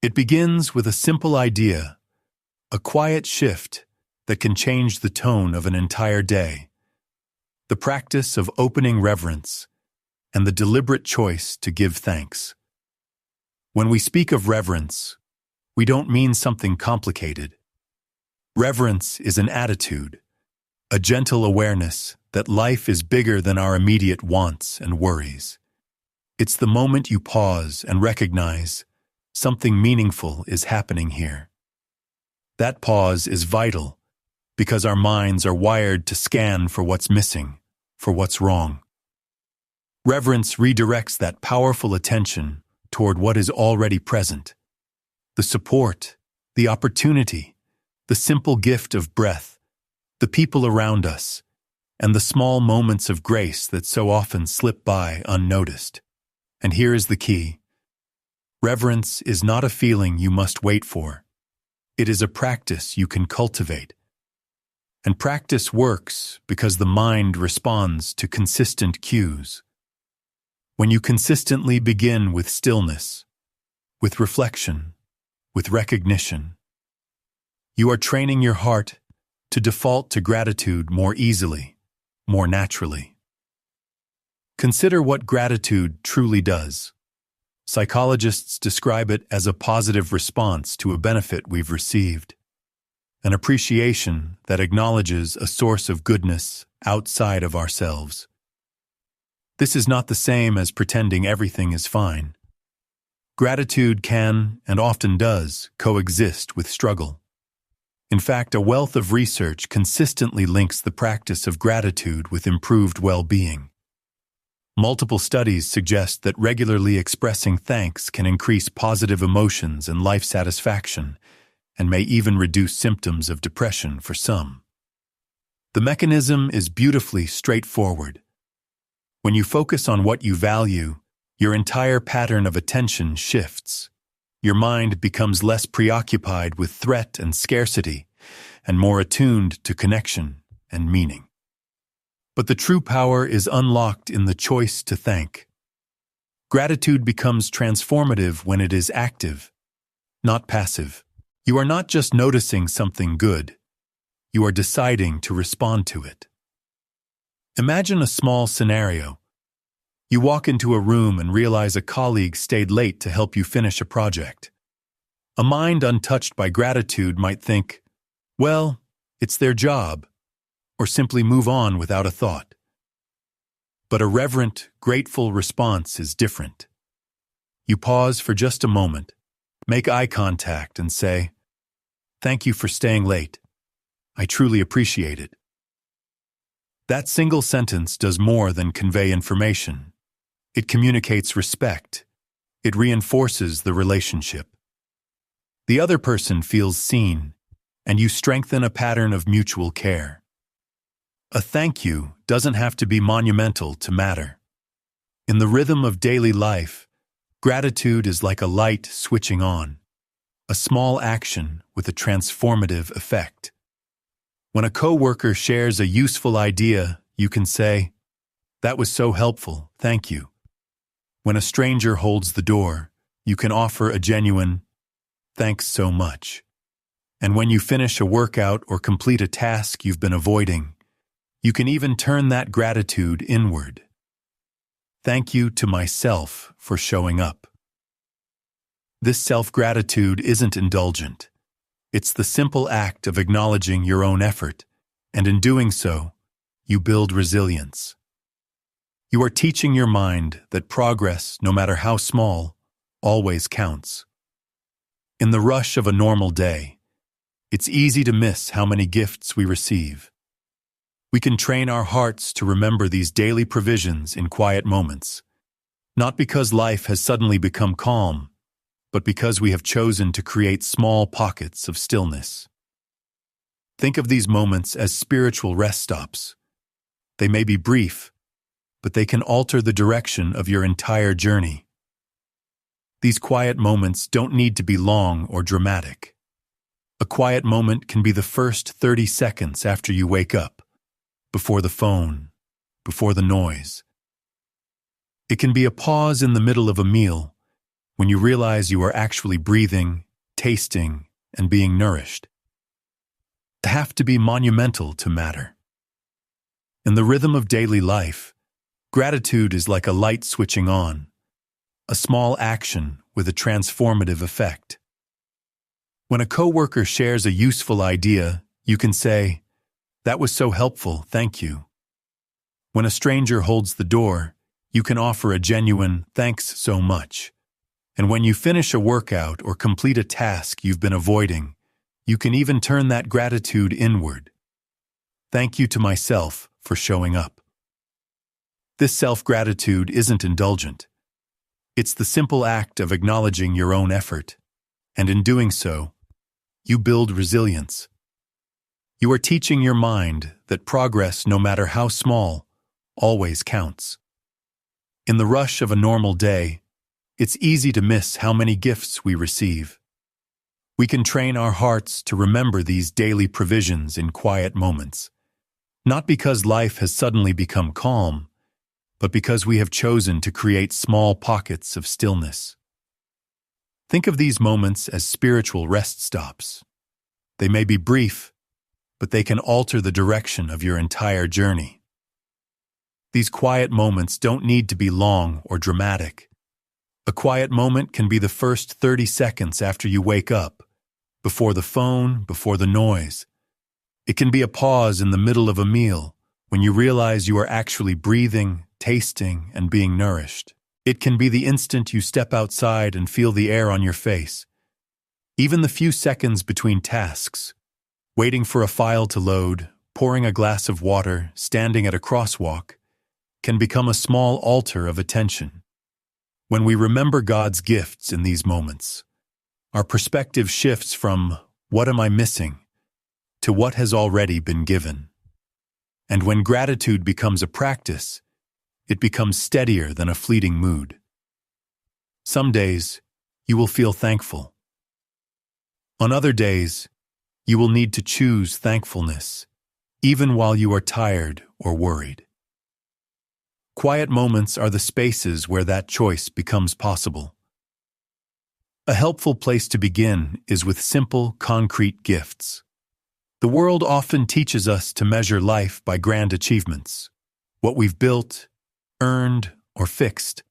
It begins with a simple idea, a quiet shift that can change the tone of an entire day. The practice of opening reverence and the deliberate choice to give thanks. When we speak of reverence, we don't mean something complicated. Reverence is an attitude, a gentle awareness that life is bigger than our immediate wants and worries. It's the moment you pause and recognize something meaningful is happening here. That pause is vital because our minds are wired to scan for what's missing, for what's wrong. Reverence redirects that powerful attention toward what is already present. The support, the opportunity, the simple gift of breath, the people around us, and the small moments of grace that so often slip by unnoticed. And here is the key. Reverence is not a feeling you must wait for. It is a practice you can cultivate. And practice works because the mind responds to consistent cues. When you consistently begin with stillness, with reflection, with recognition, you are training your heart to default to gratitude more easily, more naturally. Consider what gratitude truly does. Psychologists describe it as a positive response to a benefit we've received, an appreciation that acknowledges a source of goodness outside of ourselves. This is not the same as pretending everything is fine. Gratitude can, and often does, coexist with struggle. In fact, a wealth of research consistently links the practice of gratitude with improved well-being. Multiple studies suggest that regularly expressing thanks can increase positive emotions and life satisfaction, and may even reduce symptoms of depression for some. The mechanism is beautifully straightforward. When you focus on what you value, your entire pattern of attention shifts. Your mind becomes less preoccupied with threat and scarcity, and more attuned to connection and meaning. But the true power is unlocked in the choice to thank. Gratitude becomes transformative when it is active, not passive. You are not just noticing something good, you are deciding to respond to it. Imagine a small scenario. You walk into a room and realize a colleague stayed late to help you finish a project. A mind untouched by gratitude might think, well, it's their job, or simply move on without a thought. But a reverent, grateful response is different. You pause for just a moment, make eye contact, and say, "Thank you for staying late. I truly appreciate it." That single sentence does more than convey information. It communicates respect. It reinforces the relationship. The other person feels seen, and you strengthen a pattern of mutual care. A thank you doesn't have to be monumental to matter. In the rhythm of daily life, gratitude is like a light switching on, a small action with a transformative effect. When a coworker shares a useful idea, you can say, "That was so helpful, thank you." When a stranger holds the door, you can offer a genuine, "Thanks so much." And when you finish a workout or complete a task you've been avoiding, you can even turn that gratitude inward. Thank you to myself for showing up. This self-gratitude isn't indulgent. It's the simple act of acknowledging your own effort, and in doing so, you build resilience. You are teaching your mind that progress, no matter how small, always counts. In the rush of a normal day, it's easy to miss how many gifts we receive. We can train our hearts to remember these daily provisions in quiet moments, not because life has suddenly become calm, but because we have chosen to create small pockets of stillness. Think of these moments as spiritual rest stops. They may be brief, but they can alter the direction of your entire journey. These quiet moments don't need to be long or dramatic. A quiet moment can be the first 30 seconds after you wake up, before the phone, before the noise. It can be a pause in the middle of a meal, when you realize you are actually breathing, tasting, and being nourished. They have to be monumental to matter. In the rhythm of daily life, gratitude is like a light switching on, a small action with a transformative effect. When a coworker shares a useful idea, you can say, "That was so helpful, thank you." When a stranger holds the door, you can offer a genuine "thanks so much." And when you finish a workout or complete a task you've been avoiding, you can even turn that gratitude inward. Thank you to myself for showing up. This self-gratitude isn't indulgent. It's the simple act of acknowledging your own effort, and in doing so, you build resilience. You are teaching your mind that progress, no matter how small, always counts. In the rush of a normal day, it's easy to miss how many gifts we receive. We can train our hearts to remember these daily provisions in quiet moments, not because life has suddenly become calm, but because we have chosen to create small pockets of stillness. Think of these moments as spiritual rest stops. They may be brief, but they can alter the direction of your entire journey. These quiet moments don't need to be long or dramatic. A quiet moment can be the first 30 seconds after you wake up, before the phone, before the noise. It can be a pause in the middle of a meal, when you realize you are actually breathing, tasting, and being nourished. It can be the instant you step outside and feel the air on your face. Even the few seconds between tasks, waiting for a file to load, pouring a glass of water, standing at a crosswalk, can become a small altar of attention. When we remember God's gifts in these moments, our perspective shifts from "what am I missing?" to what has already been given. And when gratitude becomes a practice, it becomes steadier than a fleeting mood. Some days, you will feel thankful. On other days, you will need to choose thankfulness, even while you are tired or worried. Quiet moments are the spaces where that choice becomes possible. A helpful place to begin is with simple, concrete gifts. The world often teaches us to measure life by grand achievements, what we've built, earned, or fixed.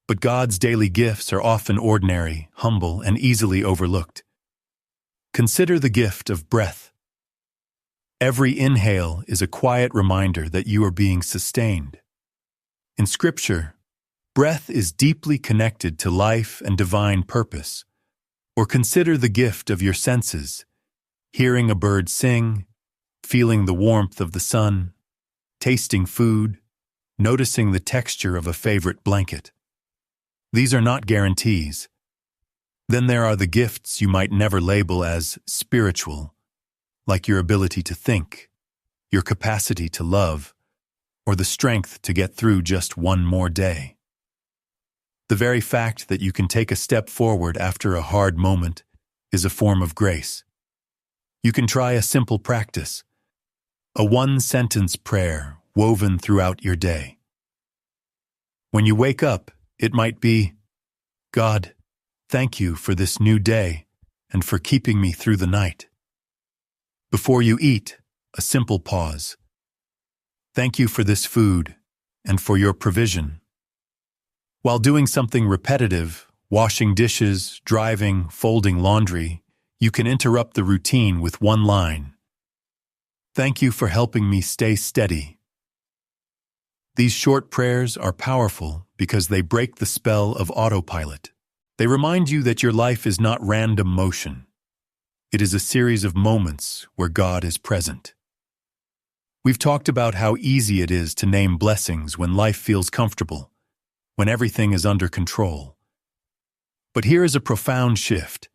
But God's daily gifts are often ordinary, humble, and easily overlooked. Consider the gift of breath. Every inhale is a quiet reminder that you are being sustained. In Scripture, breath is deeply connected to life and divine purpose. Or consider the gift of your senses, hearing a bird sing, feeling the warmth of the sun, tasting food, noticing the texture of a favorite blanket. These are not guarantees. Then there are the gifts you might never label as spiritual, like your ability to think, your capacity to love, or the strength to get through just one more day. The very fact that you can take a step forward after a hard moment is a form of grace. You can try a simple practice, a one-sentence prayer woven throughout your day. When you wake up, it might be, "God, thank you for this new day and for keeping me through the night." Before you eat, a simple pause. "Thank you for this food and for your provision." While doing something repetitive, washing dishes, driving, folding laundry, you can interrupt the routine with one line. "Thank you for helping me stay steady." These short prayers are powerful because they break the spell of autopilot. They remind you that your life is not random motion. It is a series of moments where God is present. We've talked about how easy it is to name blessings when life feels comfortable, when everything is under control. But here is a profound shift.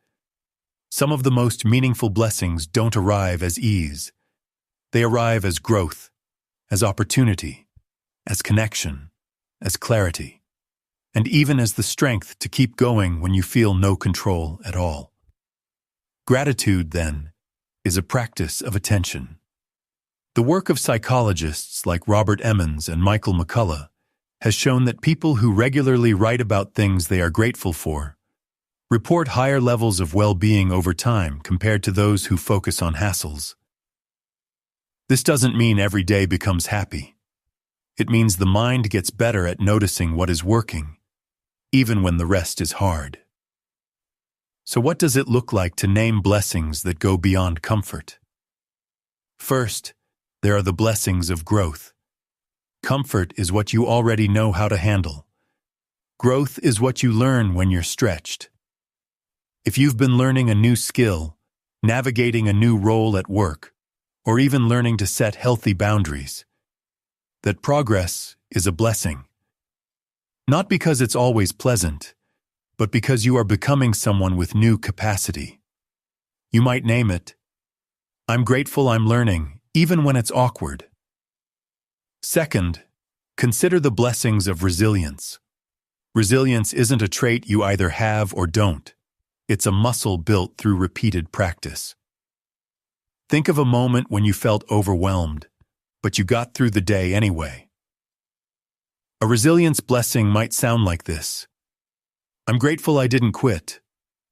Some of the most meaningful blessings don't arrive as ease. They arrive as growth, as opportunity, as connection, as clarity, and even as the strength to keep going when you feel no control at all. Gratitude, then, is a practice of attention. The work of psychologists like Robert Emmons and Michael McCullough has shown that people who regularly write about things they are grateful for report higher levels of well-being over time compared to those who focus on hassles. This doesn't mean every day becomes happy. It means the mind gets better at noticing what is working, even when the rest is hard. So what does it look like to name blessings that go beyond comfort? First, there are the blessings of growth. Comfort is what you already know how to handle. Growth is what you learn when you're stretched. If you've been learning a new skill, navigating a new role at work, or even learning to set healthy boundaries, that progress is a blessing. Not because it's always pleasant, but because you are becoming someone with new capacity. You might name it, "I'm grateful I'm learning, even when it's awkward." Second, consider the blessings of resilience. Resilience isn't a trait you either have or don't. It's a muscle built through repeated practice. Think of a moment when you felt overwhelmed, but you got through the day anyway. A resilience blessing might sound like this: "I'm grateful I didn't quit,"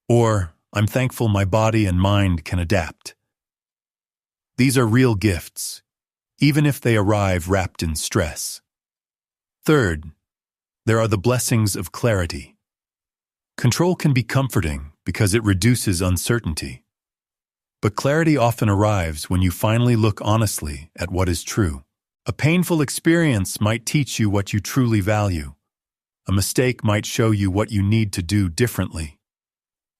or "I'm thankful my body and mind can adapt." These are real gifts, even if they arrive wrapped in stress. Third, there are the blessings of clarity. Control can be comforting because it reduces uncertainty. But clarity often arrives when you finally look honestly at what is true. A painful experience might teach you what you truly value. A mistake might show you what you need to do differently.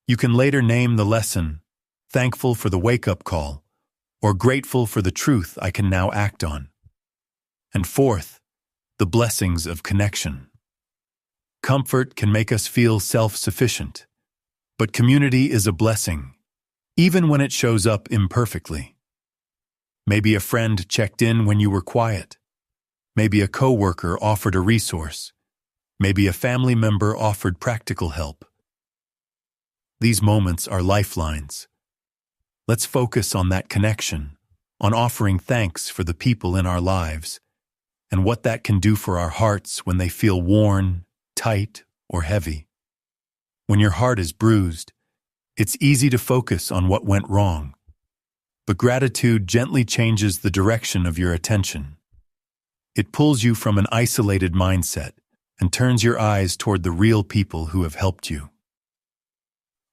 You can later name the lesson, thankful for the wake-up call, or grateful for the truth I can now act on. And fourth, the blessings of connection. Comfort can make us feel self-sufficient, but community is a blessing, even when it shows up imperfectly. Maybe a friend checked in when you were quiet. Maybe a coworker offered a resource. Maybe a family member offered practical help. These moments are lifelines. Let's focus on that connection, on offering thanks for the people in our lives, and what that can do for our hearts when they feel worn, tight, or heavy. When your heart is bruised, it's easy to focus on what went wrong, but gratitude gently changes the direction of your attention. It pulls you from an isolated mindset and turns your eyes toward the real people who have helped you.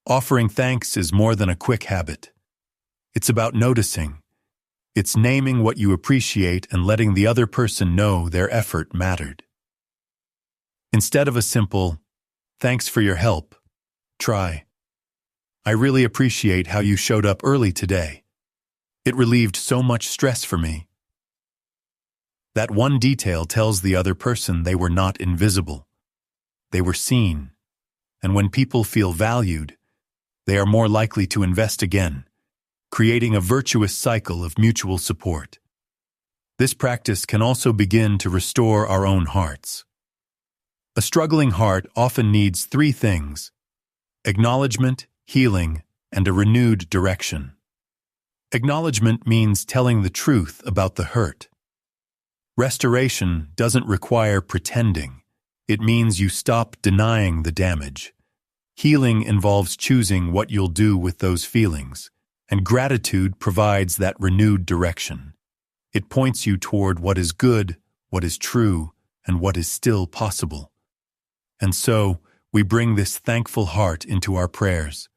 Offering thanks is more than a quick habit. It's about noticing. It's naming what you appreciate and letting the other person know their effort mattered. Instead of a simple, "Thanks for your help," try, "I really appreciate how you showed up early today. It relieved so much stress for me." That one detail tells the other person they were not invisible. They were seen. And when people feel valued, they are more likely to invest again, creating a virtuous cycle of mutual support. This practice can also begin to restore our own hearts. A struggling heart often needs three things: acknowledgement, healing, and a renewed direction. Acknowledgement means telling the truth about the hurt. Restoration doesn't require pretending. It means you stop denying the damage. Healing involves choosing what you'll do with those feelings, and gratitude provides that renewed direction. It points you toward what is good, what is true, and what is still possible. And so, we bring this thankful heart into our prayers.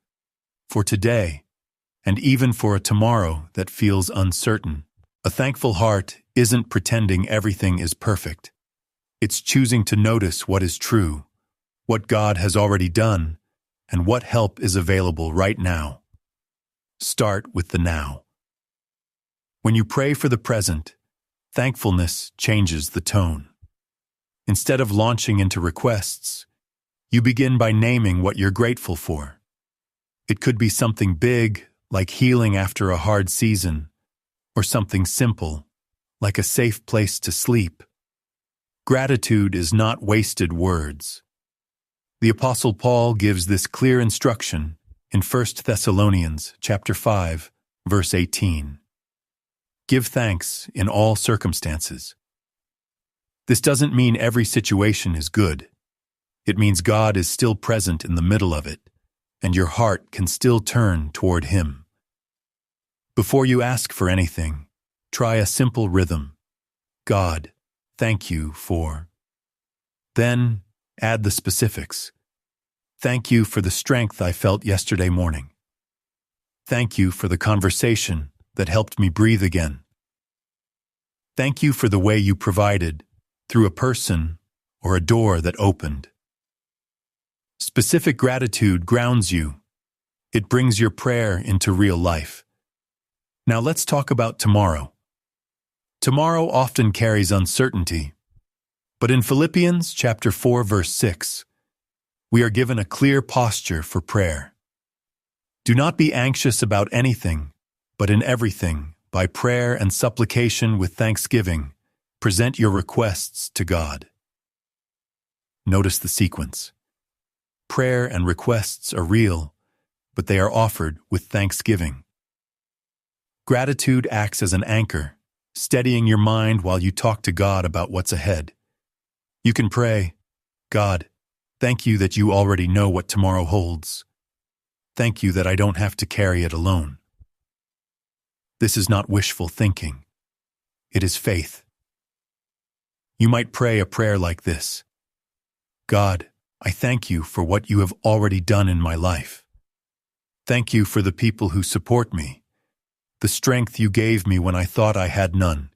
For today, and even for a tomorrow that feels uncertain. A thankful heart isn't pretending everything is perfect. It's choosing to notice what is true, what God has already done, and what help is available right now. Start with the now. When you pray for the present, thankfulness changes the tone. Instead of launching into requests, you begin by naming what you're grateful for. It could be something big, like healing after a hard season, or something simple, like a safe place to sleep. Gratitude is not wasted words. The Apostle Paul gives this clear instruction in 1 Thessalonians chapter 5, verse 18. Give thanks in all circumstances. This doesn't mean every situation is good. It means God is still present in the middle of it, and your heart can still turn toward Him. Before you ask for anything, try a simple rhythm. God, thank you for. Then, add the specifics. Thank you for the strength I felt yesterday morning. Thank you for the conversation that helped me breathe again. Thank you for the way you provided, through a person or a door that opened. Specific gratitude grounds you. It brings your prayer into real life. Now let's talk about tomorrow. Tomorrow often carries uncertainty, but in Philippians chapter 4, verse 6, we are given a clear posture for prayer. Do not be anxious about anything, but in everything, by prayer and supplication with thanksgiving, present your requests to God. Notice the sequence. Prayer and requests are real, but they are offered with thanksgiving. Gratitude acts as an anchor, steadying your mind while you talk to God about what's ahead. You can pray, God, thank you that you already know what tomorrow holds. Thank you that I don't have to carry it alone. This is not wishful thinking. It is faith. You might pray a prayer like this. God, I thank you for what you have already done in my life. Thank you for the people who support me, the strength you gave me when I thought I had none,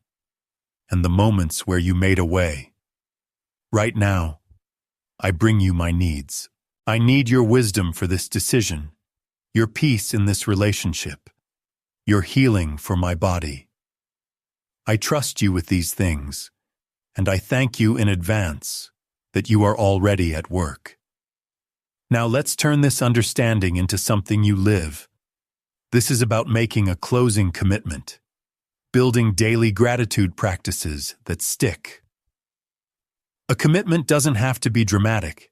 and the moments where you made a way. Right now, I bring you my needs. I need your wisdom for this decision, your peace in this relationship, your healing for my body. I trust you with these things, and I thank you in advance that you are already at work. Now let's turn this understanding into something you live. This is about making a closing commitment, building daily gratitude practices that stick. A commitment doesn't have to be dramatic.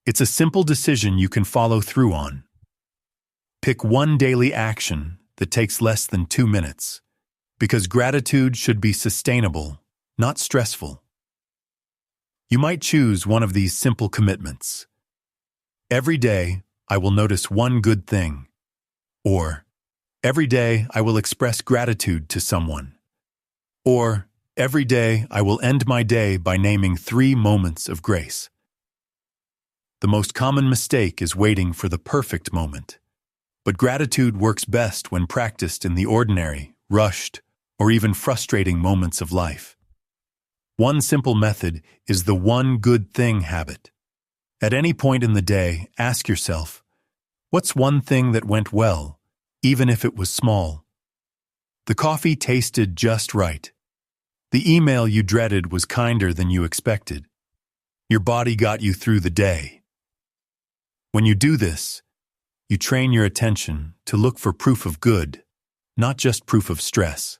It's a simple decision you can follow through on. Pick one daily action that takes less than 2 minutes, because gratitude should be sustainable, not stressful. You might choose one of these simple commitments. Every day, I will notice one good thing. Or, every day, I will express gratitude to someone. Or, every day, I will end my day by naming 3 moments of grace. The most common mistake is waiting for the perfect moment. But gratitude works best when practiced in the ordinary, rushed, or even frustrating moments of life. One simple method is the one good thing habit. At any point in the day, ask yourself, what's one thing that went well, even if it was small? The coffee tasted just right. The email you dreaded was kinder than you expected. Your body got you through the day. When you do this, you train your attention to look for proof of good, not just proof of stress.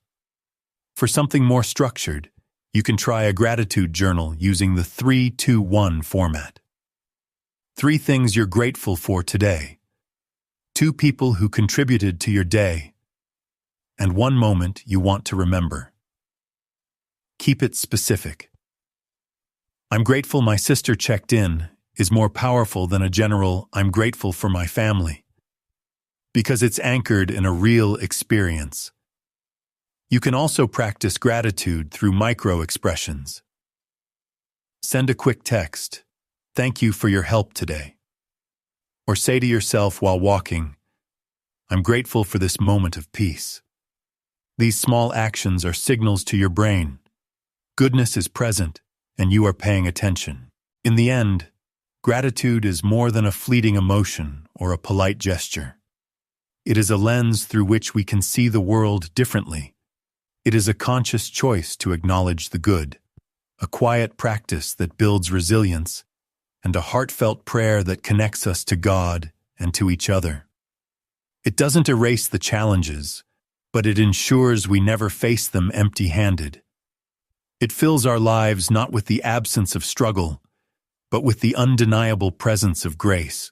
For something more structured, you can try a gratitude journal using the 3-2-1 format. 3 things you're grateful for today, 2 people who contributed to your day, and 1 moment you want to remember. Keep it specific. I'm grateful my sister checked in is more powerful than a general I'm grateful for my family, because it's anchored in a real experience. You can also practice gratitude through micro-expressions. Send a quick text, "Thank you for your help today." Or say to yourself while walking, "I'm grateful for this moment of peace." These small actions are signals to your brain. Goodness is present, and you are paying attention. In the end, gratitude is more than a fleeting emotion or a polite gesture. It is a lens through which we can see the world differently. It is a conscious choice to acknowledge the good, a quiet practice that builds resilience, and a heartfelt prayer that connects us to God and to each other. It doesn't erase the challenges, but it ensures we never face them empty-handed. It fills our lives not with the absence of struggle, but with the undeniable presence of grace.